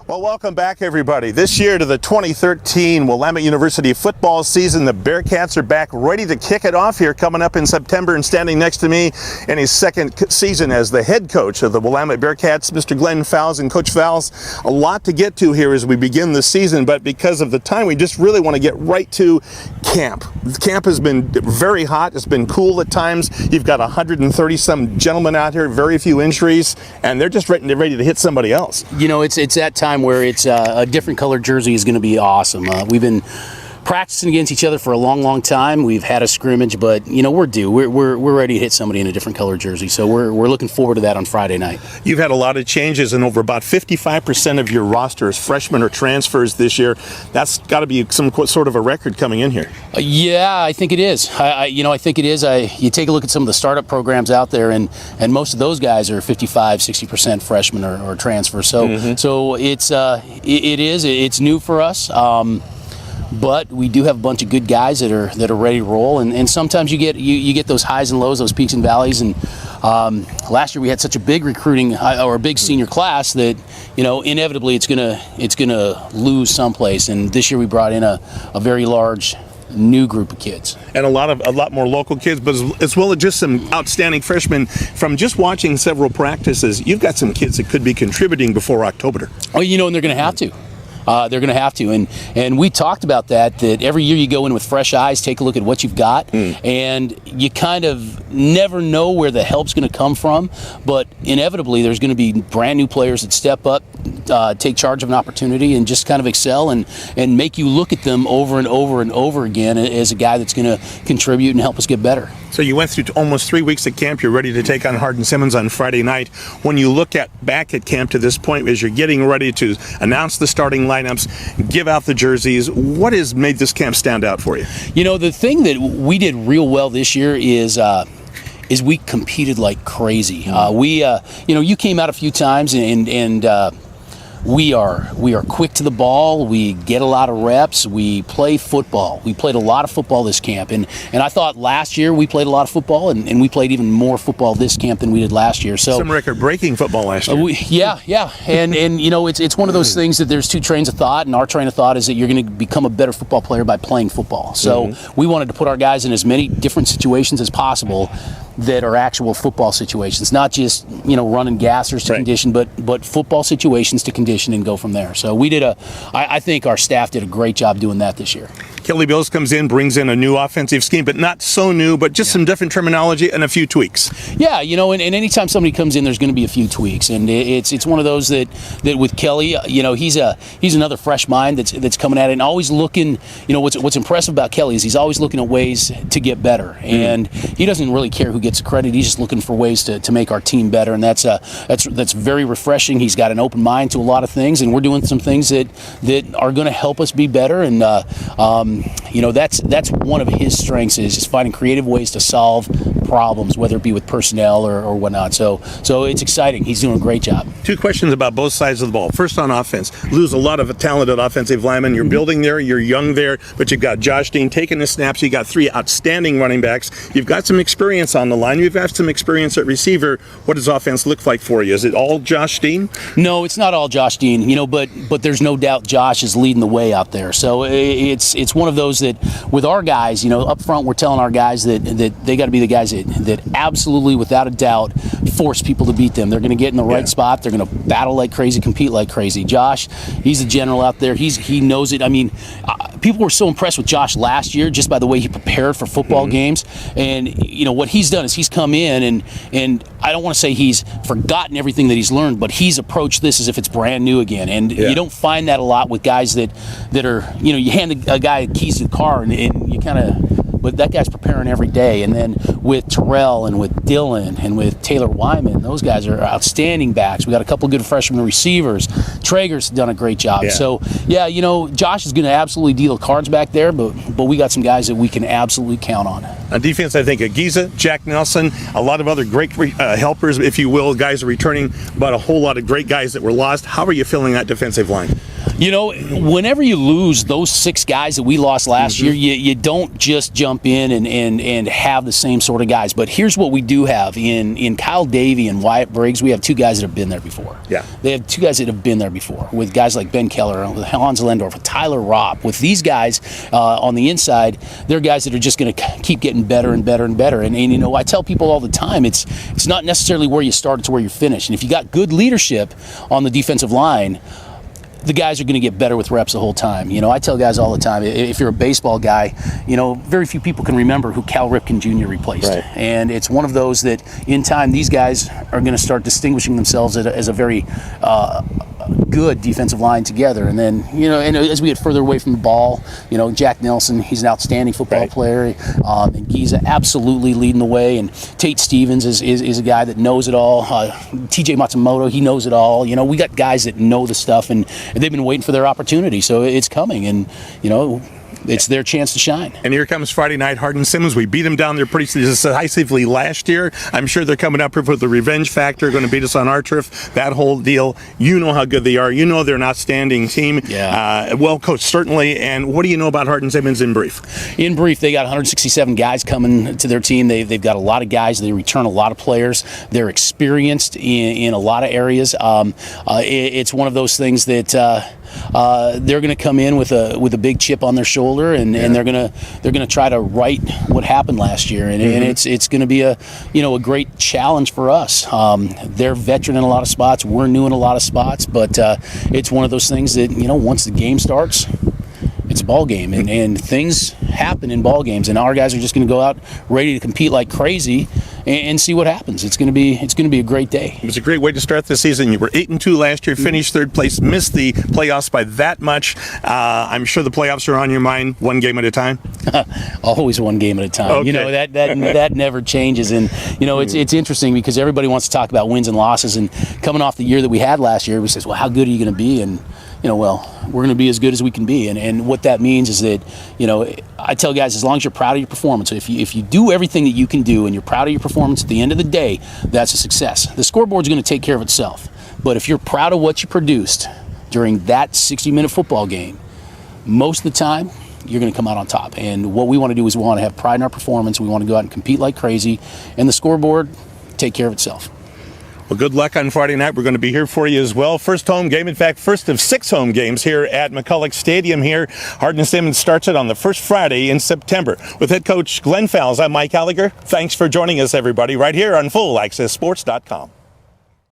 Well, welcome back, everybody. This year to the 2013 Willamette University football season. The Bearcats are back ready to kick it off here coming up in September, and standing next to me in his second season as the head coach of the Willamette Bearcats, Mr. Glen Fowles. And Coach Fowles, a lot to get to here as we begin the season, but because of the time, we just really want to get right to camp. The camp has been very hot. It's been cool at times. You've got 130-some gentlemen out here, very few injuries, and they're just ready to hit somebody else. You know, it's that time where it's a different colored jersey is going to be awesome. We've been practicing against each other for a long time. We've had a scrimmage, but you know, we're due. We're ready to hit somebody in a different colored jersey. So we're looking forward to that on Friday night. You've had a lot of changes, and over about 55% of your roster is freshmen or transfers this year. That's got to be some sort of a record coming in here. Yeah, I think it is. I think it is. You take a look at some of the startup programs out there, and most of those guys are 55-60% freshmen or transfers. So it's new for us. But we do have a bunch of good guys that are ready to roll, and sometimes you get those highs and lows, those peaks and valleys. And last year we had such a big recruiting or a big senior class that inevitably it's gonna lose someplace. And this year we brought in a very large new group of kids, and a lot more local kids, but as well as just some outstanding freshmen. From just watching several practices, you've got some kids that could be contributing before October. Oh, and they're going to have to. They're going to have to, and we talked about that every year you go in with fresh eyes, take a look at what you've got, and you kind of never know where the help's going to come from, but inevitably there's going to be brand new players that step up, take charge of an opportunity, and just kind of excel and make you look at them over and over and over again as a guy that's going to contribute and help us get better. So you went through almost 3 weeks at camp. You're ready to take on Hardin-Simmons on Friday night. When you look back at camp to this point, as you're getting ready to announce the starting lineups, give out the jerseys, what has made this camp stand out for you? The thing that we did real well this year is we competed like crazy. You came out a few times and we are quick to the ball. We get a lot of reps. We play football. We played a lot of football this camp, and I thought last year we played a lot of football, and we played even more football this camp than we did last year. So some record-breaking football last year. Yeah, and it's one of those things that there's two trains of thought, and our train of thought is that you're going to become a better football player by playing football. So we wanted to put our guys in as many different situations as possible that are actual football situations, not just running gassers to condition, but football situations to condition and go from there. So I think our staff did a great job doing that this year. Kelly Bills comes in, brings in a new offensive scheme, but not so new, but just some different terminology and a few tweaks. Yeah, and anytime somebody comes in, there's going to be a few tweaks, and it's one of those that with Kelly, he's another fresh mind that's coming at it and always looking. What's impressive about Kelly is he's always looking at ways to get better, and he doesn't really care who gets the credit. He's just looking for ways to make our team better, and that's very refreshing. He's got an open mind to a lot of things, and we're doing some things that are going to help us be better, and that's one of his strengths is just finding creative ways to solve problems, whether it be with personnel or whatnot. So it's exciting. He's doing a great job. Two questions about both sides of the ball. First, on offense, lose a lot of talented offensive linemen. You're building there, you're young there, but you've got Josh Dean taking the snaps. You got three outstanding running backs. You've got some experience on the line. You've got some experience at receiver. What does offense look like for you? Is it all Josh Dean? No, it's not all Josh Dean. But there's no doubt Josh is leading the way out there. So it's one of those that with our guys, up front, we're telling our guys that they got to be the guys that absolutely, without a doubt, force people to beat them. They're going to get in the right spot. They're going to battle like crazy, compete like crazy. Josh, he's a general out there. He knows it. I mean, people were so impressed with Josh last year just by the way he prepared for football games. And what he's done is he's come in and I don't want to say he's forgotten everything that he's learned, but he's approached this as if it's brand new again. And you don't find that a lot with guys that are you hand a guy keys to the car and you kind of, but that guy's preparing every day. And then with Terrell and with Dylan and with Taylor Wyman, those guys are outstanding backs. We got a couple of good freshman receivers. Traeger's done a great job. Yeah. So Josh is going to absolutely deal cards back there, but we got some guys that we can absolutely count on. On defense, I think Agiza, Jack Nelson, a lot of other great helpers, if you will, guys are returning, but a whole lot of great guys that were lost. How are you feeling that defensive line? You know, whenever you lose those 6 guys that we lost last year, you don't just jump in and have the same sort of guys. But here's what we do have. In Kyle Davey and Wyatt Briggs, we have 2 guys that have been there before. Yeah. They have 2 guys that have been there before, with guys like Ben Keller, with Hans Lendorf, with Tyler Ropp. With these guys on the inside, they're guys that are just going to keep getting better and better and better. And you know, I tell people all the time, it's not necessarily where you start, it's where you finish. And if you got good leadership on the defensive line, the guys are going to get better with reps the whole time. You know, I tell guys all the time, if you're a baseball guy, you know, very few people can remember who Cal Ripken Jr. replaced. Right. And it's one of those that in time, these guys are going to start distinguishing themselves as a very good defensive line together. And then, you know, and as we get further away from the ball, you know, Jack Nelson, he's an outstanding football player. And Giza absolutely leading the way. And Tate Stevens is a guy that knows it all. TJ Matsumoto, he knows it all. You know, we got guys that know the stuff, and they've been waiting for their opportunity. So it's coming, and, you know, it's their chance to shine. And here comes Friday night, Hardin Simmons. We beat them down there pretty decisively last year. I'm sure they're coming up here for the revenge factor, going to beat us on our turf, that whole deal. You know how good they are. You know they're an outstanding team. Yeah. Well coached, certainly. And what do you know about Hardin Simmons in brief? In brief, they got 167 guys coming to their team. They've got a lot of guys. They return a lot of players. They're experienced in a lot of areas. It's one of those things that they're going to come in with a big chip on their shoulder, and they're going to try to right what happened last year, and it's going to be a great challenge for us. They're veteran in a lot of spots. We're new in a lot of spots, but it's one of those things that, you know, once the game starts, it's a ball game, and things happen in ball games, and our guys are just going to go out ready to compete like crazy and see what happens. It's going to be a great day. It was a great way to start the season. You were 8-2 last year, finished 3rd place, missed the playoffs by that much. I'm sure the playoffs are on your mind, one game at a time. Always one game at a time. Okay. You know, that never changes. And you know, it's interesting because everybody wants to talk about wins and losses. And coming off the year that we had last year, we says, well, how good are you going to be? And you know, well, we're going to be as good as we can be. And what that means is that, you know, I tell guys, as long as you're proud of your performance, if you do everything that you can do and you're proud of your performance, at the end of the day, that's a success. The scoreboard's going to take care of itself. But if you're proud of what you produced during that 60-minute football game, most of the time, you're going to come out on top. And what we want to do is we want to have pride in our performance. We want to go out and compete like crazy. And the scoreboard take care of itself. Well, good luck on Friday night. We're going to be here for you as well. First home game, in fact, first of 6 home games here at McCulloch Stadium here. Hardin Simmons starts it on the first Friday in September. With head coach Glen Fowles, I'm Mike Allegre. Thanks for joining us, everybody, right here on FullAccessSports.com.